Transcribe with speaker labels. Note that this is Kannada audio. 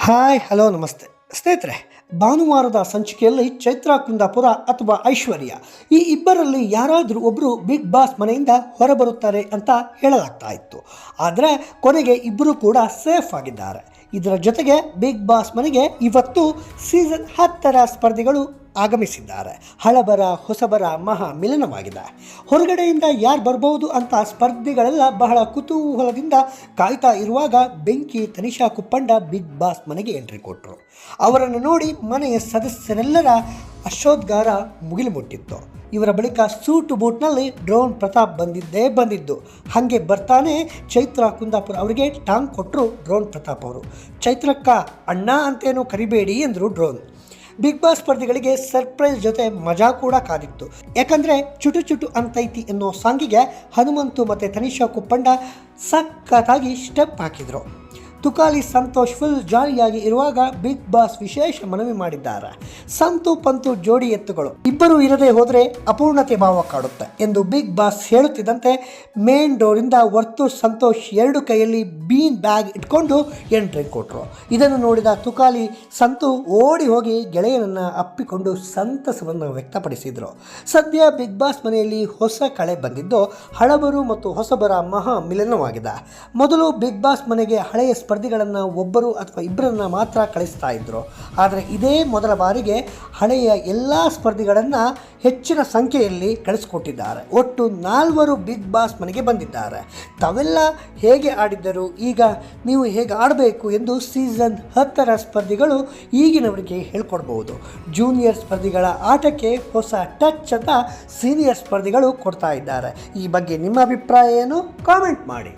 Speaker 1: ಹಾಯ್ ಹಲೋ ನಮಸ್ತೆ ಸ್ನೇಹಿತರೆ, ಭಾನುವಾರದ ಸಂಚಿಕೆಯಲ್ಲಿ ಚೈತ್ರಾ ಕುಂದಾಪುರ ಅಥವಾ ಐಶ್ವರ್ಯ ಈ ಇಬ್ಬರಲ್ಲಿ ಯಾರಾದರೂ ಒಬ್ಬರು ಬಿಗ್ ಬಾಸ್ ಮನೆಯಿಂದ ಹೊರಬರುತ್ತಾರೆ ಅಂತ ಹೇಳಲಾಗ್ತಾ ಇತ್ತು. ಆದರೆ ಕೊನೆಗೆ ಇಬ್ಬರು ಕೂಡ ಸೇಫ್ ಆಗಿದ್ದಾರೆ. ಇದರ ಜೊತೆಗೆ ಬಿಗ್ ಬಾಸ್ ಮನೆಗೆ ಇವತ್ತು ಸೀಸನ್ 10ರ ಸ್ಪರ್ಧಿಗಳು ಆಗಮಿಸಿದ್ದಾರೆ. ಹಳಬರ ಹೊಸಬರ ಮಹಾ ಮಿಲನವಾಗಿದೆ. ಹೊರಗಡೆಯಿಂದ ಯಾರು ಬರ್ಬೋದು ಅಂತ ಸ್ಪರ್ಧಿಗಳೆಲ್ಲ ಬಹಳ ಕುತೂಹಲದಿಂದ ಕಾಯ್ತಾ ಇರುವಾಗ ಬೆಂಕಿ ತನಿಷಾ ಕುಪ್ಪಂಡ ಬಿಗ್ ಬಾಸ್ ಮನೆಗೆ ಎಂಟ್ರಿ ಕೊಟ್ಟರು. ಅವರನ್ನು ನೋಡಿ ಮನೆಯ ಸದಸ್ಯರೆಲ್ಲರ ಹರ್ಷೋದ್ಗಾರ ಮುಗಿಲು ಮುಟ್ಟಿತ್ತು. ಇವರ ಬಳಿಕ ಸೂಟು ಬೂಟ್ನಲ್ಲಿ ಡ್ರೋನ್ ಪ್ರತಾಪ್ ಬಂದಿದ್ದು. ಹಾಗೆ ಬರ್ತಾನೆ ಚೈತ್ರಾ ಕುಂದಾಪುರ ಅವರಿಗೆ ಟಾಂಗ್ ಕೊಟ್ಟರು ಡ್ರೋನ್ ಪ್ರತಾಪ್ ಅವರು. ಚೈತ್ರಕ್ಕ ಅಣ್ಣ ಅಂತೇನು ಕರಿಬೇಡಿ ಎಂದರು ಡ್ರೋನ್. ಬಿಗ್ ಬಾಸ್ ಸ್ಪರ್ಧಿಗಳಿಗೆ ಸರ್ಪ್ರೈಸ್ ಜೊತೆ ಮಜಾ ಕೂಡ ಕಾದಿತ್ತು. ಯಾಕಂದರೆ ಚುಟು ಚುಟು ಅಂತೈತಿ ಅನ್ನೋ ಸಾಂಗಿಗೆ ಹನುಮಂತು ಮತ್ತು ತನಿಷಾ ಕುಪ್ಪಂಡ ಸಖತ್ತಾಗಿ ಸ್ಟೆಪ್ ಹಾಕಿದರು. ತುಕಾಲಿ ಸಂತೋಷ್ ಫುಲ್ ಜಾಲಿಯಾಗಿ ಇರುವಾಗ ಬಿಗ್ ಬಾಸ್ ವಿಶೇಷ ಮನವಿ ಮಾಡಿದ್ದಾರೆ. ಸಂತು ಪಂತು ಜೋಡಿ ಎತ್ತುಗಳು ಇಬ್ಬರು ಇರದೇ ಹೋದರೆ ಅಪೂರ್ಣತೆ ಭಾವ ಕಾಡುತ್ತೆ ಎಂದು ಬಿಗ್ ಬಾಸ್ ಹೇಳುತ್ತಿದ್ದಂತೆ ಮೇನ್ ಡೋರಿಂದ ವರ್ತೂರ್ ಸಂತೋಷ್ ಎರಡು ಕೈಯಲ್ಲಿ ಬೀನ್ ಬ್ಯಾಗ್ ಇಟ್ಕೊಂಡು ಎಂಟ್ರಿ ಕೊಟ್ಟರು. ಇದನ್ನು ನೋಡಿದ ತುಕಾಲಿ ಸಂತು ಓಡಿ ಹೋಗಿ ಗೆಳೆಯನನ್ನು ಅಪ್ಪಿಕೊಂಡು ಸಂತಸವನ್ನು ವ್ಯಕ್ತಪಡಿಸಿದರು. ಸದ್ಯ ಬಿಗ್ ಬಾಸ್ ಮನೆಯಲ್ಲಿ ಹೊಸ ಕಳೆ ಬಂದಿದ್ದು ಹಳಬರು ಮತ್ತು ಹೊಸಬರ ಮಹಾ ಮಿಲನವಾಗಿದೆ. ಮೊದಲು ಬಿಗ್ ಬಾಸ್ ಮನೆಗೆ ಹಳೆಯ ಸ್ಪರ್ಧಿಗಳನ್ನು ಒಬ್ಬರು ಅಥವಾ ಇಬ್ಬರನ್ನು ಮಾತ್ರ ಕಳಿಸ್ತಾ ಇದ್ದರು. ಆದರೆ ಇದೇ ಮೊದಲ ಬಾರಿಗೆ ಹಳೆಯ ಎಲ್ಲ ಸ್ಪರ್ಧಿಗಳನ್ನು ಹೆಚ್ಚಿನ ಸಂಖ್ಯೆಯಲ್ಲಿ ಕಳಿಸ್ಕೊಟ್ಟಿದ್ದಾರೆ. ಒಟ್ಟು 4 ಬಿಗ್ ಬಾಸ್ ಮನೆಗೆ ಬಂದಿದ್ದಾರೆ. ತಾವೆಲ್ಲ ಹೇಗೆ ಆಡಿದ್ದರು, ಈಗ ನೀವು ಹೇಗೆ ಆಡಬೇಕು ಎಂದು ಸೀಸನ್ 10ರ ಸ್ಪರ್ಧಿಗಳು ಈಗಿನವರಿಗೆ ಹೇಳ್ಕೊಡ್ಬೋದು. ಜೂನಿಯರ್ ಸ್ಪರ್ಧಿಗಳ ಆಟಕ್ಕೆ ಹೊಸ ಟಚ್ ಅಂತ ಸೀನಿಯರ್ ಸ್ಪರ್ಧಿಗಳು ಕೊಡ್ತಾ ಇದ್ದಾರೆ. ಈ ಬಗ್ಗೆ ನಿಮ್ಮ ಅಭಿಪ್ರಾಯ ಏನು? ಕಾಮೆಂಟ್ ಮಾಡಿ.